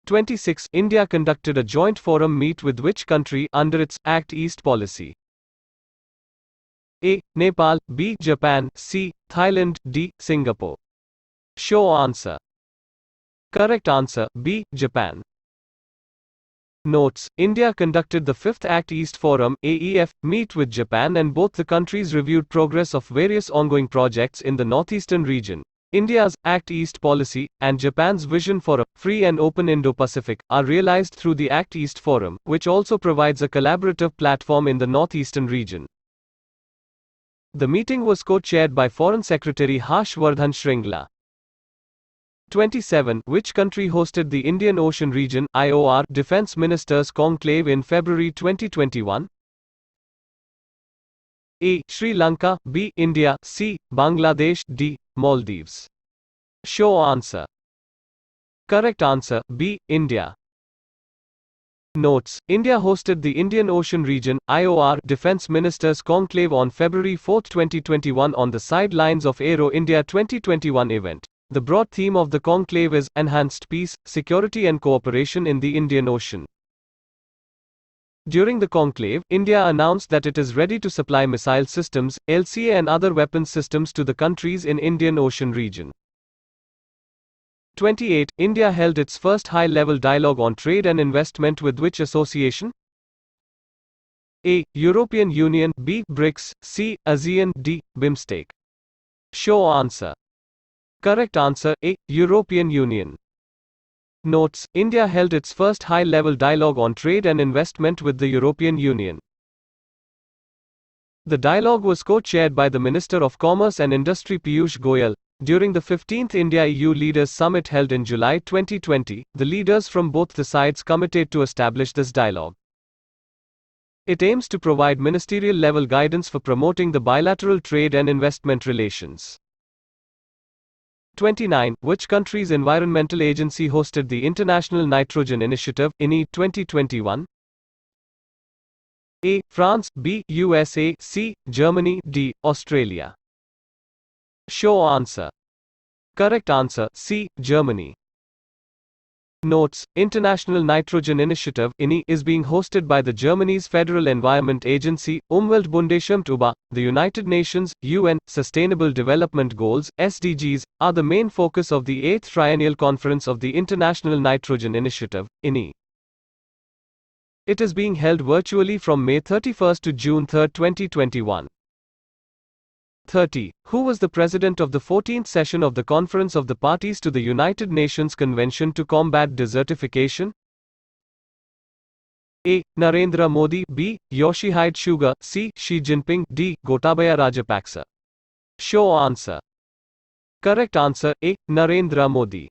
26. India conducted a joint forum meet with which country under its Act East policy? A. Nepal, B. Japan, C. Thailand, D. Singapore. Show answer. Correct answer, B. Japan. Notes: India conducted the 5th Act East Forum (AEF) meet with Japan, and both the countries reviewed progress of various ongoing projects in the northeastern region. India's Act East policy and Japan's vision for a free and open Indo-Pacific are realized through the Act East Forum, which also provides a collaborative platform in the northeastern region. The meeting was co-chaired by Foreign Secretary Harsh Vardhan Shringla. 27. Which country hosted the Indian Ocean Region (IOR) Defence Ministers Conclave in February 2021? A. Sri Lanka, B. India, C. Bangladesh, D. Maldives. Show answer. Correct answer, B. India. Notes: India hosted the Indian Ocean Region (IOR) Defence Ministers Conclave on February 4, 2021 on the sidelines of Aero India 2021 event. The broad theme of the conclave is enhanced peace, security and cooperation in the Indian Ocean. During the conclave, India announced that it is ready to supply missile systems, LCA and other weapons systems to the countries in Indian Ocean region. 28. India held its first high-level dialogue on trade and investment with which association? A. European Union, B. BRICS, C. ASEAN, D. BIMSTEC. Show answer. Correct answer, A. European Union. Notes: India held its first high-level dialogue on trade and investment with the European Union. The dialogue was co-chaired by the Minister of Commerce and Industry Piyush Goyal. During the 15th India-EU Leaders Summit held in July 2020, the leaders from both the sides committed to establish this dialogue. It aims to provide ministerial-level guidance for promoting the bilateral trade and investment relations. 29. Which country's environmental agency hosted the International Nitrogen Initiative (INI) 2021? A. France, B. USA, C. Germany, D. Australia. Show answer. Correct answer, C. Germany. Notes: International Nitrogen Initiative (INI) is being hosted by the Germany's Federal Environment Agency, Umweltbundesamt über. The United Nations, UN, Sustainable Development Goals, SDGs, are the main focus of the 8th Triennial Conference of the International Nitrogen Initiative, INI. It is being held virtually from May 31 to June 3, 2021. 30. Who was the president of the 14th session of the Conference of the Parties to the United Nations Convention to Combat Desertification? A. Narendra Modi, B. Yoshihide Suga, C. Xi Jinping, D. Gotabaya Rajapaksa. Show answer. Correct answer, A. Narendra Modi.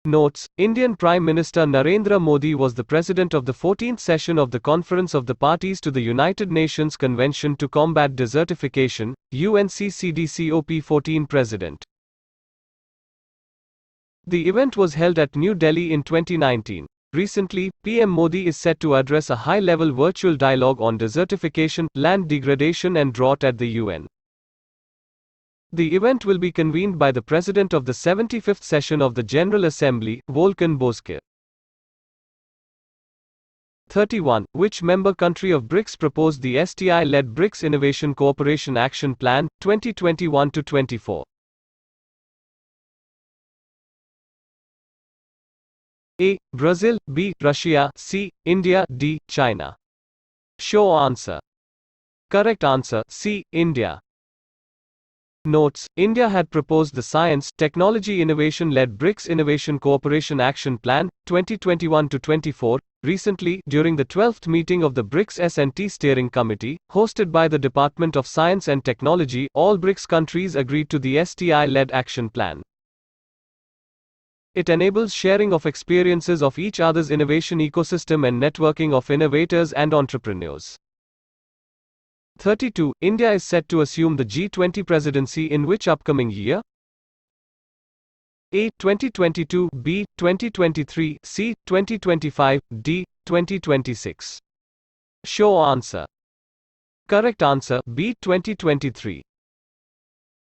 Notes: Indian Prime Minister Narendra Modi was the president of the 14th session of the Conference of the Parties to the United Nations Convention to Combat Desertification, UNCCDCOP14 President. The event was held at New Delhi in 2019. Recently, PM Modi is set to address a high-level virtual dialogue on desertification, land degradation and drought at the UN. The event will be convened by the President of the 75th session of the General Assembly, Volkan Bozkır. 31. Which member country of BRICS proposed the STI-led BRICS Innovation Cooperation Action Plan, 2021-24? A. Brazil, B. Russia, C. India, D. China. Show answer. Correct answer, C. India. Notes: India had proposed the Science, Technology Innovation-led BRICS Innovation Cooperation Action Plan, 2021-24, recently, during the 12th meeting of the BRICS S&T Steering Committee, hosted by the Department of Science and Technology. All BRICS countries agreed to the STI-led action plan. It enables sharing of experiences of each other's innovation ecosystem and networking of innovators and entrepreneurs. 32. India is set to assume the G20 presidency in which upcoming year? A. 2022, B. 2023, C. 2025, D. 2026. Show answer. Correct answer, B. 2023.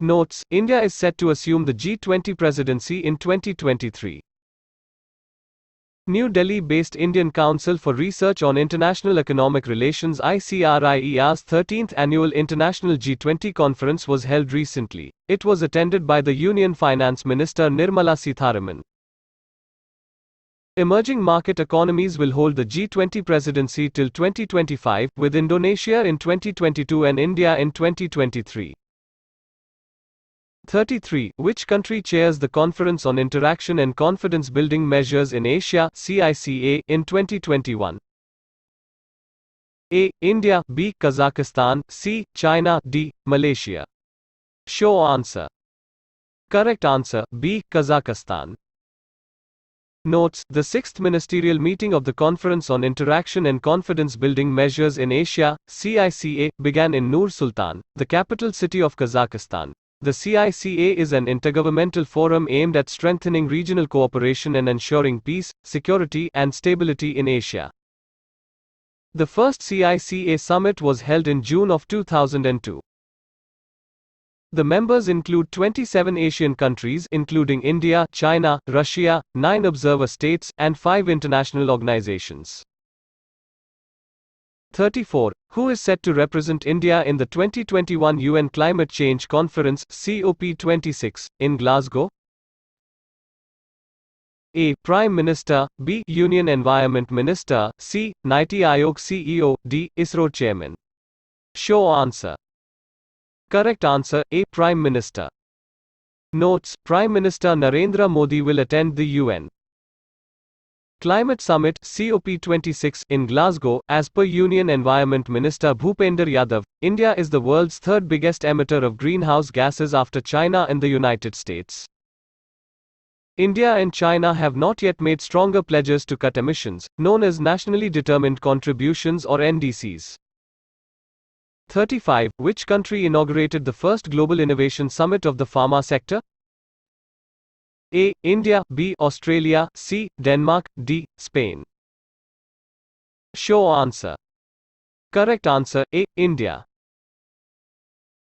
Notes: India is set to assume the G20 presidency in 2023. New Delhi-based Indian Council for Research on International Economic Relations ICRIER's 13th annual International G20 conference was held recently. It was attended by the Union Finance Minister Nirmala Sitharaman. Emerging market economies will hold the G20 presidency till 2025, with Indonesia in 2022 and India in 2023. 33. Which country chairs the Conference on Interaction and Confidence Building Measures in Asia (CICA) in 2021? A. India, B. Kazakhstan, C. China, D. Malaysia. Show answer. Correct answer, B. Kazakhstan. Notes: the 6th ministerial meeting of the Conference on Interaction and Confidence Building Measures in Asia (CICA) began in Nur Sultan, the capital city of Kazakhstan. The CICA is an intergovernmental forum aimed at strengthening regional cooperation and ensuring peace, security, and stability in Asia. The first CICA summit was held in June of 2002. The members include 27 Asian countries including India, China, Russia, 9 observer states, and 5 international organizations. 34. Who is set to represent India in the 2021 UN Climate Change Conference COP26 in Glasgow? A. Prime Minister, B. Union Environment Minister, C. Niti Aayog CEO, D. ISRO Chairman. Show answer. Correct answer, A. Prime Minister. Notes: Prime Minister Narendra Modi will attend the UN Climate Summit COP26 in Glasgow. As per Union Environment Minister Bhupender Yadav, India is the world's third biggest emitter of greenhouse gases after China and the United States. India and China have not yet made stronger pledges to cut emissions, known as Nationally Determined Contributions or NDCs. 35. Which country inaugurated the first Global Innovation Summit of the pharma sector? A. India, B. Australia, C. Denmark, D. Spain. Show answer. Correct answer, A. India.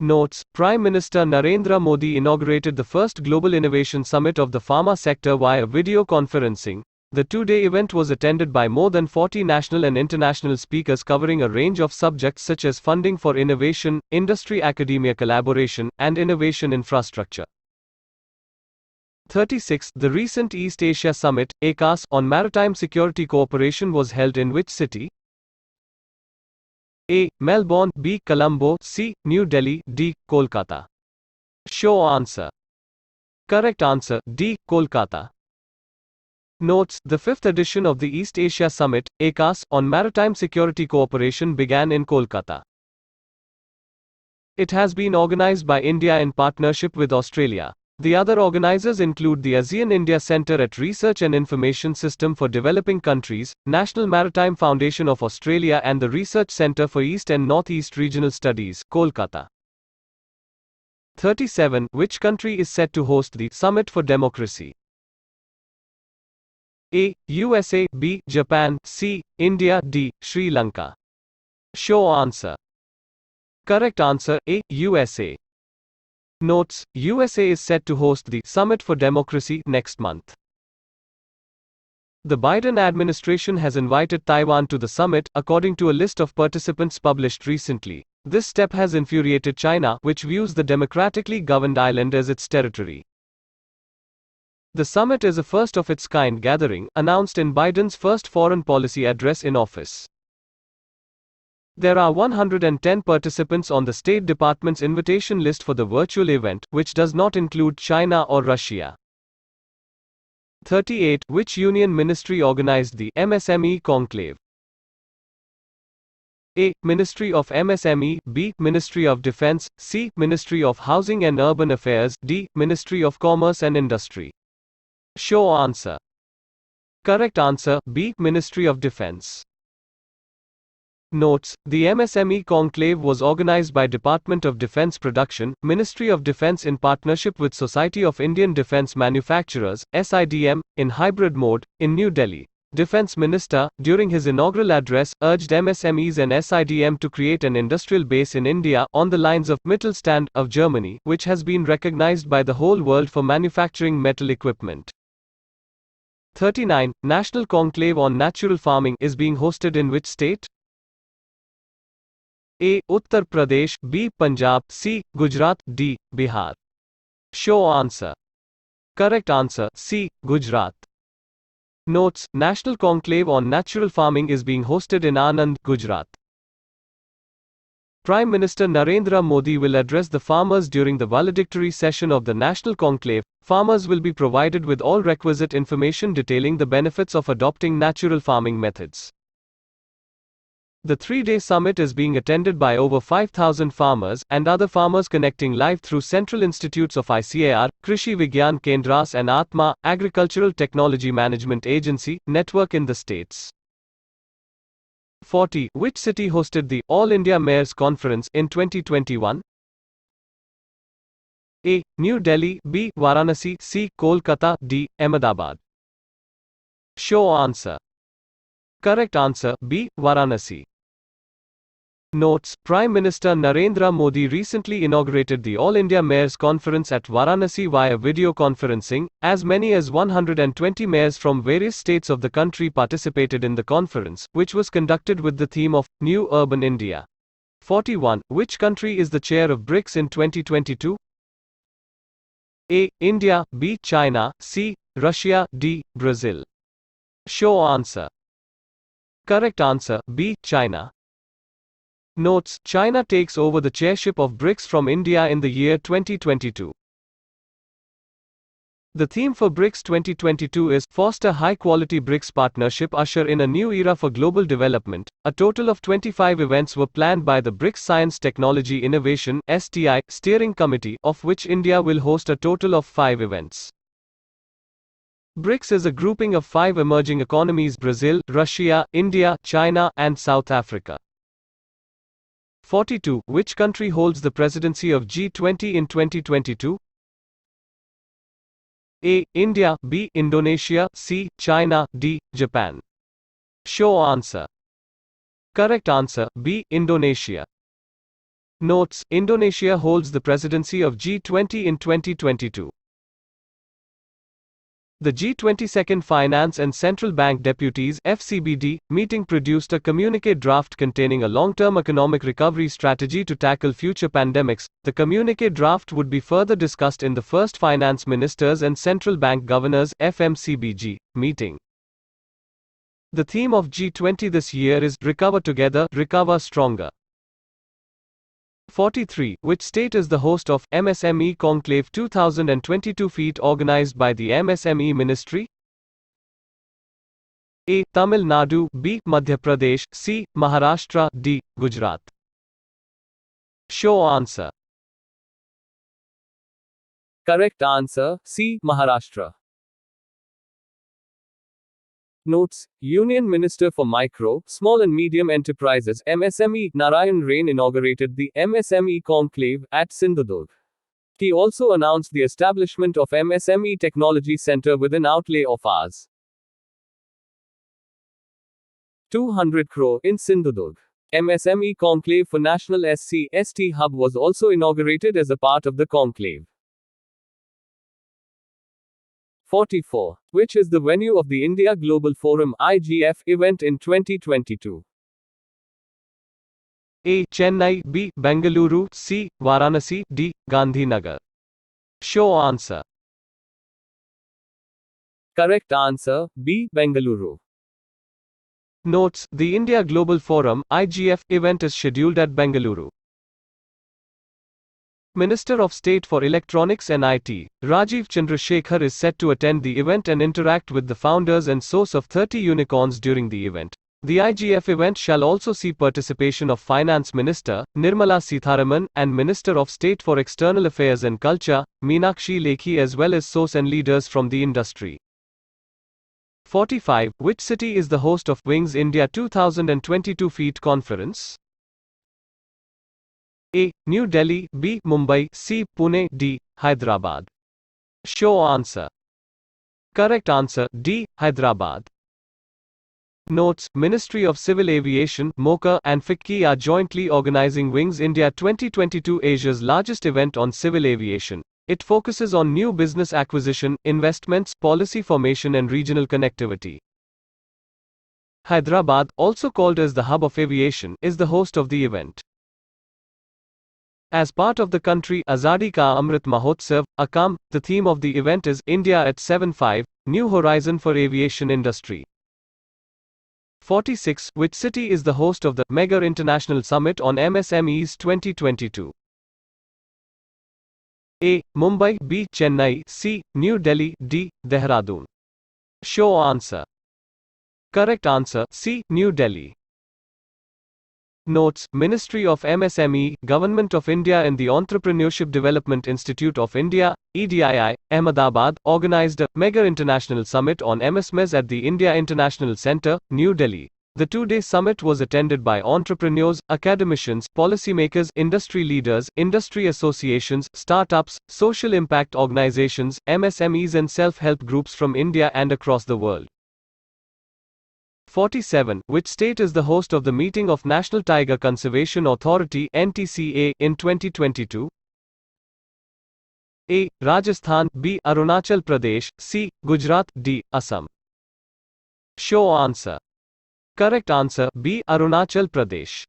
Notes: Prime Minister Narendra Modi inaugurated the first Global Innovation Summit of the pharma sector via video conferencing. The two-day event was attended by more than 40 national and international speakers covering a range of subjects such as funding for innovation, industry-academia collaboration, and innovation infrastructure. 36. The recent East Asia Summit, ACAS, on maritime security cooperation was held in which city? A. Melbourne, B. Colombo, C. New Delhi, D. Kolkata. Show answer. Correct answer, D. Kolkata. Notes: the 5th edition of the East Asia Summit, ACAS, on maritime security cooperation began in Kolkata. It has been organized by India in partnership with Australia. The other organizers include the ASEAN India Centre at Research and Information System for Developing Countries, National Maritime Foundation of Australia and the Research Centre for East and North East Regional Studies, Kolkata. 37. Which country is set to host the Summit for Democracy? A. USA, B. Japan, C. India, D. Sri Lanka. Show answer. Correct answer, A. USA. Notes: USA is set to host the Summit for Democracy next month. The Biden administration has invited Taiwan to the summit, according to a list of participants published recently. This step has infuriated China, which views the democratically governed island as its territory. The summit is a first-of-its-kind gathering, announced in Biden's first foreign policy address in office. There are 110 participants on the State Department's invitation list for the virtual event, which does not include China or Russia. 38. Which union ministry organized the MSME conclave? A. Ministry of MSME, B. Ministry of Defense, C. Ministry of Housing and Urban Affairs, D. Ministry of Commerce and Industry. Show answer. Correct answer, B. Ministry of Defense. Notes: the MSME conclave was organized by Department of Defense Production, Ministry of Defense in partnership with Society of Indian Defense Manufacturers, SIDM, in hybrid mode, in New Delhi. Defense Minister, during his inaugural address, urged MSMEs and SIDM to create an industrial base in India, on the lines of Mittelstand, of Germany, which has been recognized by the whole world for manufacturing metal equipment. 39. National Conclave on Natural Farming is being hosted in which state? A. Uttar Pradesh, B. Punjab, C. Gujarat, D. Bihar. Show answer. Correct answer, C. Gujarat. Notes: National Conclave on Natural Farming is being hosted in Anand, Gujarat. Prime Minister Narendra Modi will address the farmers during the valedictory session of the National Conclave. Farmers will be provided with all requisite information detailing the benefits of adopting natural farming methods. The three-day summit is being attended by over 5,000 farmers and other farmers connecting live through Central Institutes of ICAR, Krishi Vigyan Kendras and Atma, Agricultural Technology Management Agency, network in the states. 40. Which city hosted the All India Mayors Conference in 2021? A. New Delhi, B. Varanasi, C. Kolkata, D. Ahmedabad. Show answer. Correct answer, B. Varanasi. Notes: Prime Minister Narendra Modi recently inaugurated the All India Mayors Conference at Varanasi via video conferencing. As many as 120 mayors from various states of the country participated in the conference, which was conducted with the theme of New Urban India. 41. Which country is the chair of BRICS in 2022? A. India, B. China, C. Russia, D. Brazil. Show answer. Correct answer, B. China. Notes: China takes over the chairship of BRICS from India in the year 2022. The theme for BRICS 2022 is Foster High-Quality BRICS Partnership, Usher in a New Era for Global Development. A total of 25 events were planned by the BRICS Science Technology Innovation (STI) Steering Committee, of which India will host a total of 5 events. BRICS is a grouping of 5 emerging economies: Brazil, Russia, India, China, and South Africa. 42. Which country holds the presidency of G20 in 2022? A. India, B. Indonesia, C. China, D. Japan. Show answer. Correct answer, B. Indonesia. Notes: Indonesia holds the presidency of G20 in 2022. The G20 Second Finance and Central Bank Deputies (FCBD) meeting produced a communique draft containing a long-term economic recovery strategy to tackle future pandemics. The communique draft would be further discussed in the first Finance Ministers and Central Bank Governors (FMCBG) meeting. The theme of G20 this year is Recover Together, Recover Stronger. 43. Which state is the host of MSME Conclave 2022 feat organized by the MSME Ministry? A. Tamil Nadu, B. Madhya Pradesh, C. Maharashtra, D. Gujarat. Show answer. Correct answer, C. Maharashtra. Notes: Union Minister for Micro, Small and Medium Enterprises (MSME) Narayan Rain inaugurated the MSME Conclave at Sindhudurg. He also announced the establishment of MSME Technology Center with an outlay of Rs. 200 crore in Sindhudurg. MSME Conclave for National SC/ST Hub was also inaugurated as a part of the conclave. 44. Which is the venue of the India Global Forum (IGF) event in 2022? A. Chennai, B. Bengaluru, C. Varanasi, D. Gandhinagar. Show answer. Correct answer, B. Bengaluru. Notes: The India Global Forum (IGF) event is scheduled at Bengaluru. Minister of State for Electronics and IT, Rajiv Chandrasekhar is set to attend the event and interact with the founders and source of 30 unicorns during the event. The IGF event shall also see participation of Finance Minister, Nirmala Sitharaman, and Minister of State for External Affairs and Culture, Meenakshi Lekhi, as well as source and leaders from the industry. 45. Which city is the host of Wings India 2022 feat conference? A. New Delhi, B. Mumbai, C. Pune, D. Hyderabad. Show answer. Correct answer, D. Hyderabad. Notes: Ministry of Civil Aviation (MoCA) and FICCI are jointly organizing Wings India 2022, Asia's largest event on civil aviation. It focuses on new business acquisition, investments, policy formation and regional connectivity. Hyderabad, also called as the hub of aviation, is the host of the event. As part of the country Azadi Ka Amrit Mahotsav, AKAM, the theme of the event is India at 7.5, New Horizon for Aviation Industry. 46. Which city is the host of the Mega International Summit on MSMEs 2022? A. Mumbai, B. Chennai, C. New Delhi, D. Dehradun. Show answer. Correct answer, C. New Delhi. Notes: Ministry of MSME, Government of India and the Entrepreneurship Development Institute of India, EDII, Ahmedabad, organized a Mega International Summit on MSMEs at the India International Centre, New Delhi. The two-day summit was attended by entrepreneurs, academicians, policymakers, industry leaders, industry associations, startups, social impact organizations, MSMEs and self-help groups from India and across the world. 47. Which state is the host of the meeting of National Tiger Conservation Authority (NTCA) in 2022? A. Rajasthan, B. Arunachal Pradesh, C. Gujarat, D. Assam. Show answer. Correct answer, B. Arunachal Pradesh.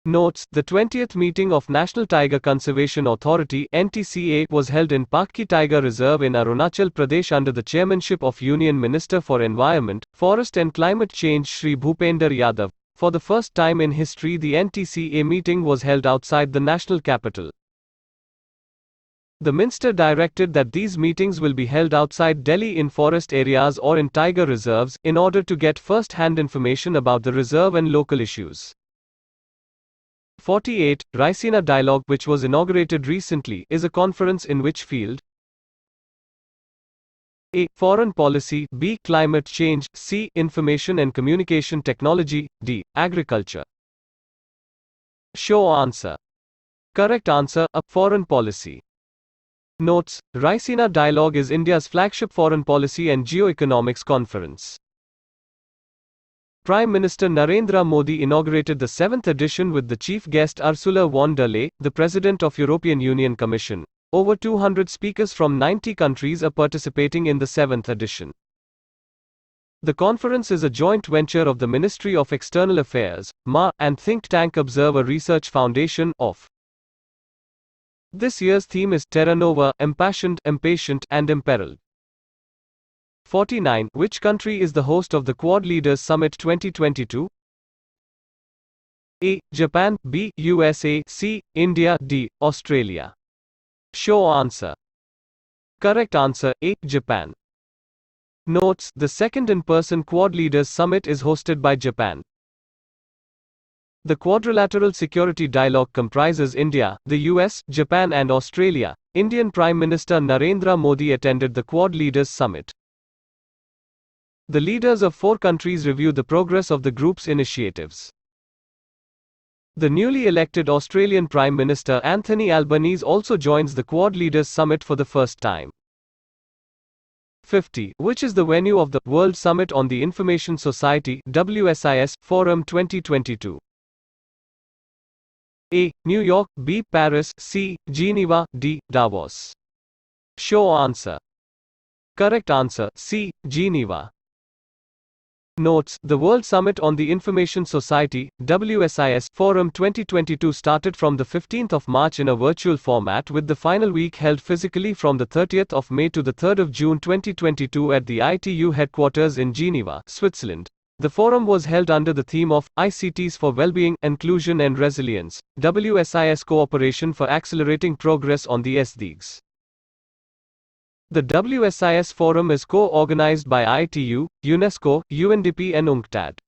Notes: The 20th meeting of National Tiger Conservation Authority (NTCA) was held in Pakki Tiger Reserve in Arunachal Pradesh under the chairmanship of Union Minister for Environment, Forest and Climate Change Shri Bhupender Yadav. For the first time in history, the NTCA meeting was held outside the national capital. The minister directed that these meetings will be held outside Delhi in forest areas or in tiger reserves, in order to get first-hand information about the reserve and local issues. 48. Raisina Dialogue, which was inaugurated recently, is a conference in which field? A. Foreign policy, B. Climate change, C. Information and communication technology, D. Agriculture. Show answer. Correct answer, A. Foreign policy. Notes: Raisina Dialogue is India's flagship foreign policy and geo-economics conference. Prime Minister Narendra Modi inaugurated the 7th edition with the chief guest Ursula von der Leyen, the President of European Union Commission. Over 200 speakers from 90 countries are participating in the 7th edition. The conference is a joint venture of the Ministry of External Affairs, MA, and think tank Observer Research Foundation, of. This year's theme is Terra Nova, Impassioned, Impatient, and Imperiled. 49. Which country is the host of the Quad Leaders Summit 2022? A. Japan, B. USA, C. India, D. Australia. Show answer. Correct answer, A. Japan. Notes: The second in-person Quad Leaders Summit is hosted by Japan. The Quadrilateral Security Dialogue comprises India, the US, Japan and Australia. Indian Prime Minister Narendra Modi attended the Quad Leaders Summit. The leaders of 4 countries review the progress of the group's initiatives. The newly elected Australian Prime Minister Anthony Albanese also joins the Quad Leaders Summit for the first time. 50. Which is the venue of the World Summit on the Information Society (WSIS) Forum 2022? A. New York, B. Paris, C. Geneva, D. Davos. Show answer. Correct answer, C. Geneva. Notes: The World Summit on the Information Society (WSIS) Forum 2022 started from the 15th of March in a virtual format, with the final week held physically from the 30th of May to the 3rd of June 2022 at the ITU headquarters in Geneva, Switzerland. The forum was held under the theme of ICTs for Wellbeing, Inclusion and Resilience, WSIS Cooperation for Accelerating Progress on the SDGs. The WSIS Forum is co-organized by ITU, UNESCO, UNDP and UNCTAD.